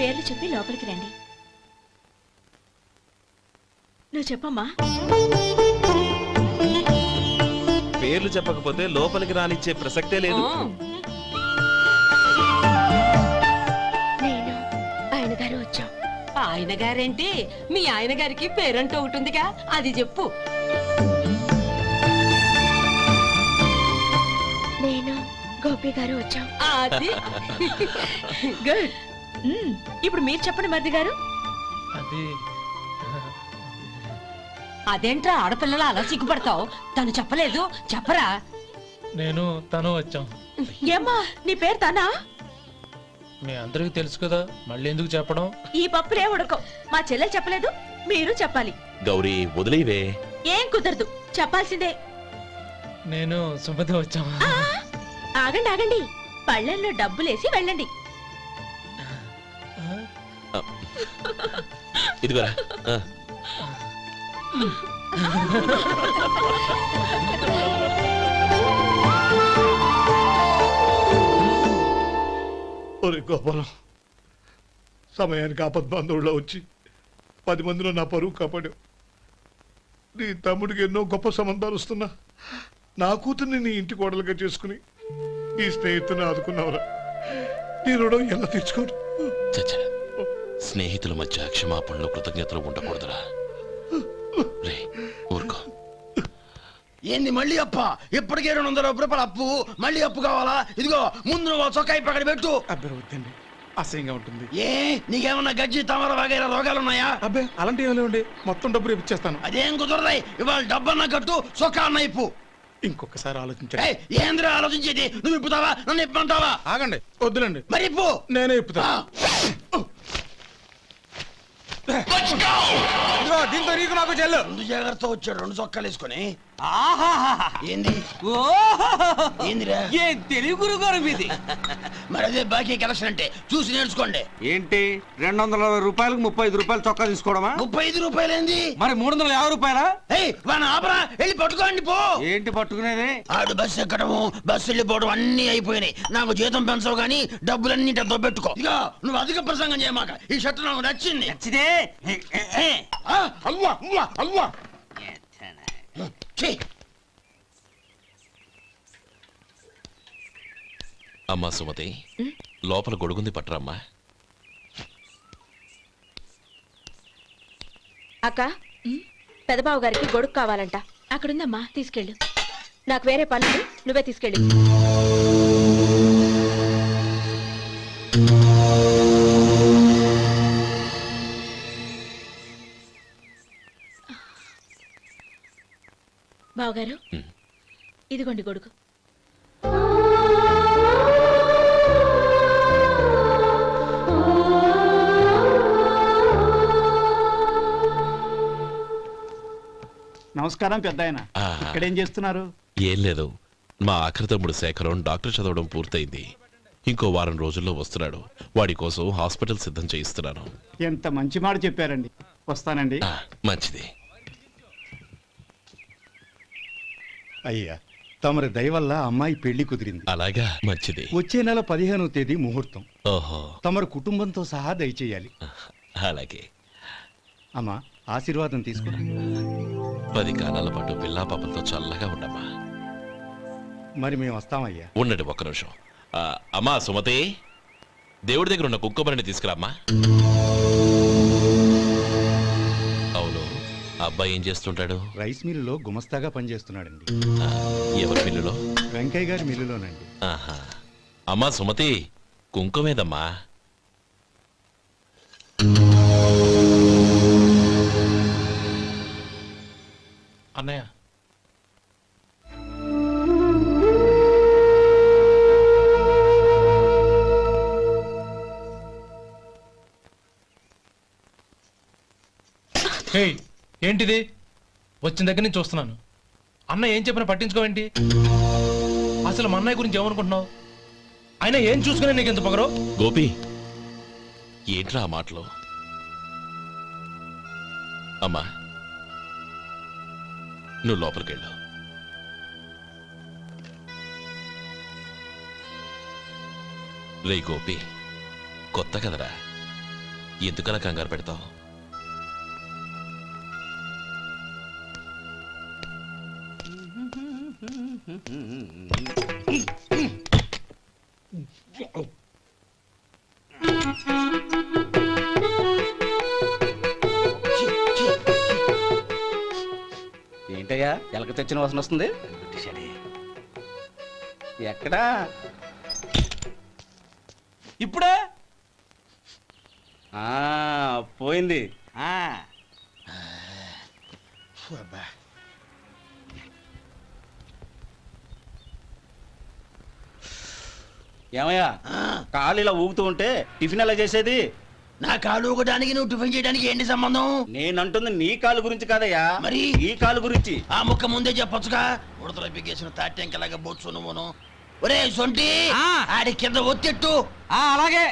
పేర్లు చెప్పి లోపలికి రండి. నువ్వు చెప్పమ్మా. పేర్లు చెప్పకపోతే లోపలికి రానిచ్చే ప్రసక్తే లేదు. నేను ఆయన గారు వచ్చాం. ఆయన గారేంటి, మీ ఆయన గారికి పేరంటూ ఒకటి ఉందిగా, అది చెప్పు. నేను గోపి గారు వచ్చాం. అది గుడ్. ఇప్పుడు మీరు చెప్పండి మరిది గారు. అదేంట్రా ఆడపిల్లలు అలా సిగ్గుపడతావు? తను చెప్పలేదు, చెప్పరా. నేను తను వచ్చాం. ఏమ్మా నీ పేరు తనా? మీ అందరికి తెలుసు కదా, మళ్ళీ ఎందుకు చెప్పడం? ఈ పప్పులే ఉడకం. మా చెల్లెలు చెప్పలేదు, మీరు చెప్పాలి. గౌరీ వదిలేవే. ఏం కుదరదు, చెప్పాల్సిందే. నేను సుమతి వచ్చాం. ఆగండి ఆగండి, పళ్ళెంలో డబ్బులేసి వెళ్ళండి. ఇదిగోరా. ఒరే గోపాలం, సమయానికి ఆపద్బాంధవుల్లో వచ్చి 10 మందిలో నా పరువు కాపాడావు. నీ తమ్ముడికి ఎన్నో గొప్ప సంబంధాలు వస్తున్నా నా కూతుర్ని నీ ఇంటి కోడలుగా చేసుకుని నీ స్నేహితుని ఆదుకున్నావురా. నీ రుణం ఎలా తీర్చుకోరు? స్నేహితుల మధ్య క్షమాపణలు కృతజ్ఞతలు ఉండకూడదురా. రే ఊరుకో. ఏంది మళ్ళీ అప్ప? ఇప్పటికే 200 రూపాయల అప్పు, మళ్ళీ అప్పు కావాలా? ఇదిగో ముందు నువ్వు చొక్కా పక్కన పెట్టు. అబ్బాయి వద్దండి, అసహ్యంగా ఉంటుంది. ఏ నీకేమన్నా గజ్జి తమర వగైరా రోగాలున్నాయా? అబ్బాయి అలాంటి ఏమీ లేవండి, మొత్తం డబ్బు రేపు ఇచ్చేస్తాను. అదేం కుదరదాయి. ఇవాళ డబ్బన్నా కట్టు, చొక్కా అన్న ఇప్పు. ఇంకొకసారి ఆలోచించండి. ఏంద్రా ఆలోచించేది? నువ్వు ఇప్పుతావా, నన్ను ఇప్పమంటావా? ఆగండి, వద్దులండి. మరి ఇప్పు. నేనే ఇప్పుతా. దీంతో నీకు నాకు చెల్లు. ముందు జాగ్రత్త వచ్చాడు 2 చొక్కాలు వేసుకొని. ఏంది ఏందిరా? ఏం తెలుగు గురుగారు మీది? మరి అదే బాకీ కలెక్షన్ అంటే చూసి నేర్చుకోండి. ఏంటి 220 రూపాయలకు 35 రూపాయలు చొక్కా తీసుకోవడమా? 35 రూపాయలు ఏంది? మరి 350 రూపాయలా? వాడిని ఆపరా, వెళ్ళి పట్టుకోండి పో. ఏంటి పట్టుకునేది? ఆడు బస్సు ఎక్కడము, బస్సు వెళ్ళిపోవడం అన్ని అయిపోయినాయి. నాకు జీతం పెంచవు గానీ డబ్బులన్నీ డబ్బు పెట్టుకో. ఇక నువ్వు అధిక ప్రసంగం చేయమాక. ఈ షర్ట్ నాకు నచ్చింది. నచ్చితే అల్వా అల్వా అల్వా. అమ్మా సుమతి, లోపల గొడుగుంది పట్టరమ్మా. అక్క, పెదబాబు గారికి గొడుగు కావాలంట. అక్కడుందమ్మా, తీసుకెళ్ళు. నాకు వేరే పనులు, నువ్వే తీసుకెళ్ళి. బావగారు, ఇదిగోండి గొడుగు. నమస్కారం పెద్దాయన. ఇక్కడేం చేస్తున్నారు? ఏం లేదు, మా ఆఖరి తమ్ముడు శేఖరం డాక్టర్ చదవడం పూర్తయింది. ఇంకో వారం రోజుల్లో వస్తున్నాడు. వాడి కోసం హాస్పిటల్ సిద్ధం చేయిస్తున్నాను. ఎంత మంచి మాట చెప్పారండి. వస్తానండి. మంచిది. అయ్యా, తమరి దయ వల్ల అమ్మాయి పెళ్లి కుదిరింది. అలాగా, మంచిది. వచ్చే నెల 15వ తేదీ ముహూర్తం. ఓహో. తమరు కుటుంబంతో సహా దయచేయాలి. అలాగే. అమ్మా, ఆశీర్వాదం తీసుకో. 10 కాలాల పాటు పిల్లా పాపలతో చల్లగా ఉండమ్మా. మరి మేము వస్తామయ్యా. ఉండండి ఒక్క నిమిషం. అమ్మా సుమతి, దేవుడి దగ్గర ఉన్న కుక్కమరిని తీసుకురామ్మా. అవును, అబ్బాయి ఏం చేస్తుంటాడు? రైస్ మిల్లులో గుమస్తాగా పనిచేస్తున్నాడండి. ఎవరి మిల్లులో? వెంకయ్య గారి మిల్లులోనండి. ఆహా. అమ్మా సుమతి, కుంకుమేదమ్మా? అన్నయ్య, ఏంటిది? వచ్చిన దగ్గర నుంచి చూస్తున్నాను. అన్న ఏం చెప్పినా పట్టించుకోవేంటి? అసలు మా అన్నయ్య గురించి ఏమనుకుంటున్నావు? ఆయన ఏం చూసుకునే నీకు ఎంత పొగరు? గోపి, ఏంట్రా ఆ మాటలు? అమ్మా, నువ్వు లోపలికెళ్ళు. రే గోపి, కొత్త కదరా, ఎందుకలా కంగారు పెడతావు? ఏంటయ్యా ఎలక తెచ్చిన వాసన వస్తుంది? ఎక్కడా? ఇప్పుడే పోయింది. ఏమయ్యా కాలు ఇలా ఊగుతూ ఉంటే టిఫిన్ ఎలా చేసేది? నా కాలు ఊగడానికి నువ్వు టిఫిన్ చేయడానికి ఏంటి సంబంధం? నేనంటుంది నీ కాలు గురించి కాదయ్యా, మరి ఈ కాలు గురించి. ఆ ముక్క ముందే చెప్పొచ్చుగా. ఉడతలో బిగేసిన తాట్యంకలాగా బొచ్చు నువ్వును. ఒరే సొంటి, ఆడి కింద ఒత్తెట్టు. అలాగే.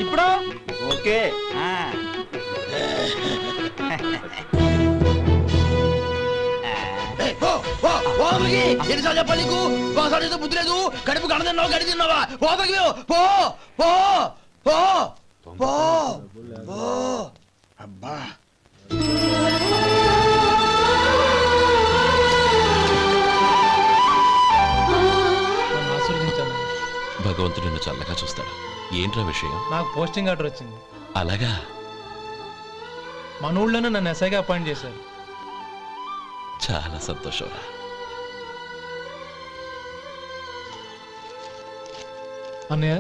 ఇప్పుడు ఓకే. ఎన్నిసార్లు చెప్పాలి నీకు? ఒకసారి బుద్ధి లేదు. కడుపు కడదన్నావు, గడి తిన్నావా? పోతకి పో పో పో పో పో. అబ్బా ఆశీర్వదించాను. భగవంతుడు నిన్ను చల్లగా చూస్తాడు. ఏంట్రా విషయం? నాకు పోస్టింగ్ ఆర్డర్ వచ్చింది. అలాగా? మన ఊళ్ళోనే నన్ను ఎస్ఐగా అపాయింట్ చేశారు. చాలా సంతోషంరా. అన్నయ్య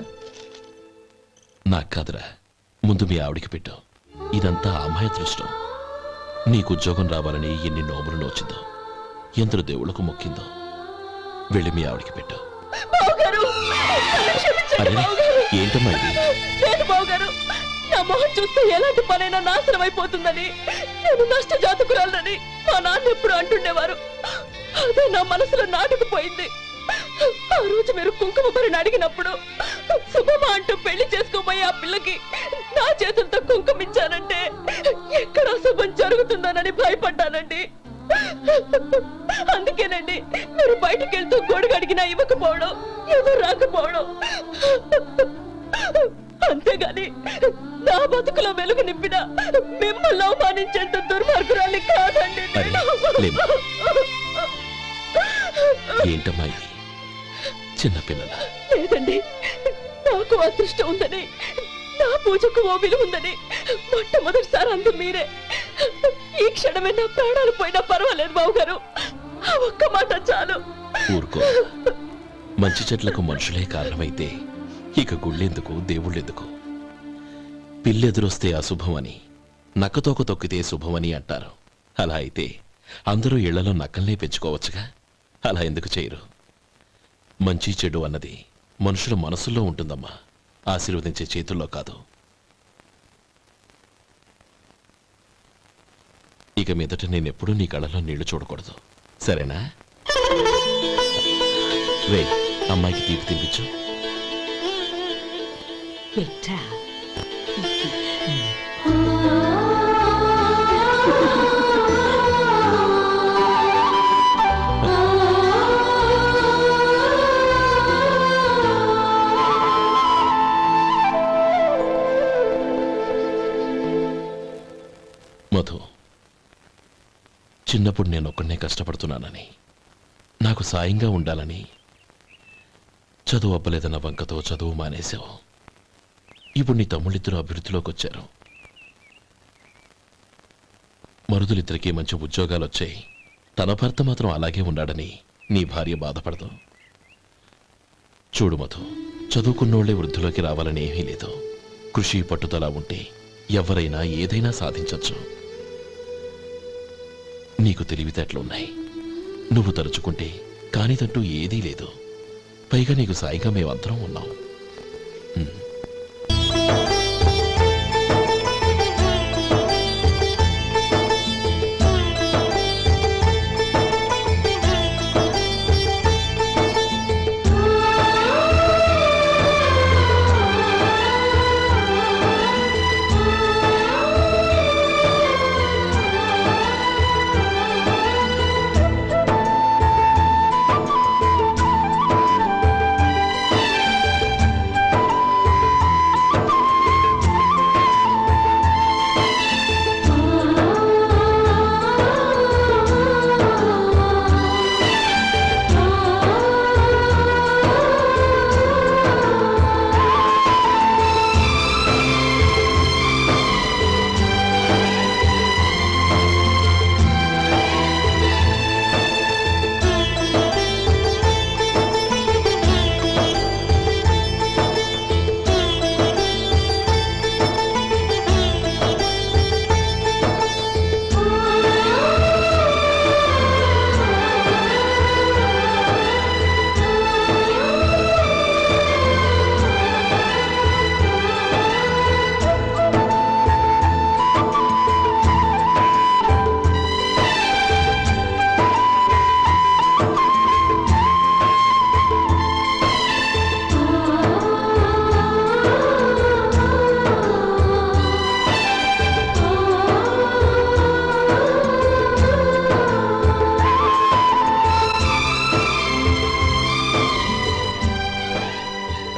నాకు కాదురా, ముందు మీ ఆవిడికి పెట్టు. ఇదంతా అమ్మాయి అదృష్టం. నీకు ఉద్యోగం రావాలని ఎన్ని నోములు నోచిందో, ఎందరు దేవుళ్లకు మొక్కిందో. వెళ్ళి మీ ఆవిడికి పెట్టు. అరే ఏంటమ్మా ఇది? నా మొహం చూస్తే ఎలాంటి పనైనా నాశనం అయిపోతుందని, నేను నష్ట జాతకురాలని మా నాన్న ఎప్పుడు అంటుండేవారు. అదే నా మనసులో నాటుకుపోయింది. ఆ రోజు మీరు కుంకుమ భరిని అడిగినప్పుడు శుభమా అంటూ పెళ్లి చేసుకోబోయే ఆ పిల్లకి నా చేతులతో కుంకుమ ఇచ్చానంటే ఎక్కడ శుభం జరుగుతుందోనని భయపడ్డానండి. అందుకేనండి మీరు బయటికి వెళ్తూ గొడుగు అడిగినా ఇవ్వకపోవడం, ఎవరు రాకపోవడం. అంతేగాని నా బతుకులో వెలుగు నింపిన మిమ్మల్ని అవమానించేంత దుర్మార్గురాలి కాదండి. ఏంటమ్మా ఇది? చిన్నపిల్లల లేదండి, నాకు అదృష్టం ఉందని, నా పూజకు ఓ విలువ ఉందని మొట్టమొదటిసారి అందు మీరే. ఈ క్షణమే నా ప్రాణాలు పోయినా పర్వాలేదు బావగారు. ఆ ఒక్క మాట చాలు. ఊరుకో. మంచి చెట్లకు మనుషులే కారణమైతే ఇక గుళ్ళెందుకు, దేవుళ్ళెందుకు? పిల్లెదురొస్తే అశుభమని, నక్కతోక తొక్కితే శుభమని అంటారు. అలా అయితే అందరూ ఇళ్లలో నక్కల్నే పెంచుకోవచ్చుగా. అలా ఎందుకు చేయరు? మంచి చెడు అన్నది మనుషుల మనసుల్లో ఉంటుందమ్మా, ఆశీర్వదించే చేతుల్లో కాదు. ఇక మీదట నేనెప్పుడూ నీ కళ్ళలో నీళ్లు చూడకూడదు, సరేనా? రే, అమ్మాయికి తీపి తినిపించు. మధు, చిన్నప్పుడు నేను ఒక్కడనే కష్టపడుతున్నానని, నాకు సాయంగా ఉండాలని చదువు అవ్వలేదన్న వంకతో చదువు మానేశావు. ఇప్పుడు నీ తమ్ముళ్ళిద్దరూ అభివృద్ధిలోకి వచ్చారు. మరుదులిద్దరికీ మంచి ఉద్యోగాలు వచ్చాయి. తన భర్త మాత్రం అలాగే ఉన్నాడని నీ భార్య బాధపడదు. చూడు మధు, చదువుకున్నోళ్లే వృద్ధిలోకి రావాలని ఏమీ లేదు. కృషి పట్టుదల ఉంటే ఎవరైనా ఏదైనా సాధించవచ్చు. నీకు తెలివితేటలున్నాయి. నువ్వు తలుచుకుంటే కానిదంటూ ఏదీ లేదు. పైగా నీకు సాయిగా మేమందరం ఉన్నాం.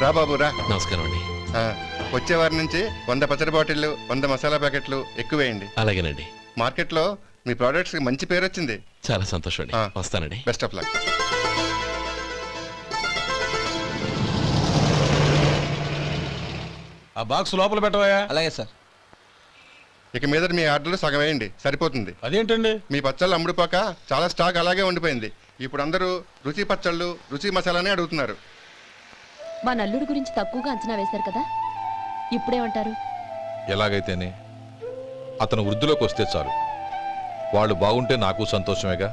రా బాబు రా. నమస్కారం అండి. వచ్చే వారి నుంచి 100 పచ్చడి బాటిళ్ళు 100 మసాలా ప్యాకెట్లు ఎక్కువేయండి. అలాగేనండి. మార్కెట్లో మీ ప్రోడక్ట్స్ కి మంచి పేరు వచ్చింది. చాలా సంతోషం అండి. వస్తానండి. Best of luck. ఆ బాక్స్ లోపల పెట్టవా? అలాగే సార్. ఇక మీద మీ ఆర్డర్లు సగం వేయండి, సరిపోతుంది. అదేంటండి? మీ పచ్చళ్ళు అమ్ముడుపోక చాలా స్టాక్ అలాగే ఉండిపోయింది. ఇప్పుడు అందరూ రుచి పచ్చళ్ళు రుచి మసాలానే అడుగుతున్నారు. మా నల్లుడి గురించి తక్కువగా అంచనా వేశారు కదా, ఇప్పుడేమంటారు? ఎలాగైతేనే అతను వృద్ధిలోకి వస్తే చాలు. వాళ్ళు బాగుంటే నాకు సంతోషమేగా.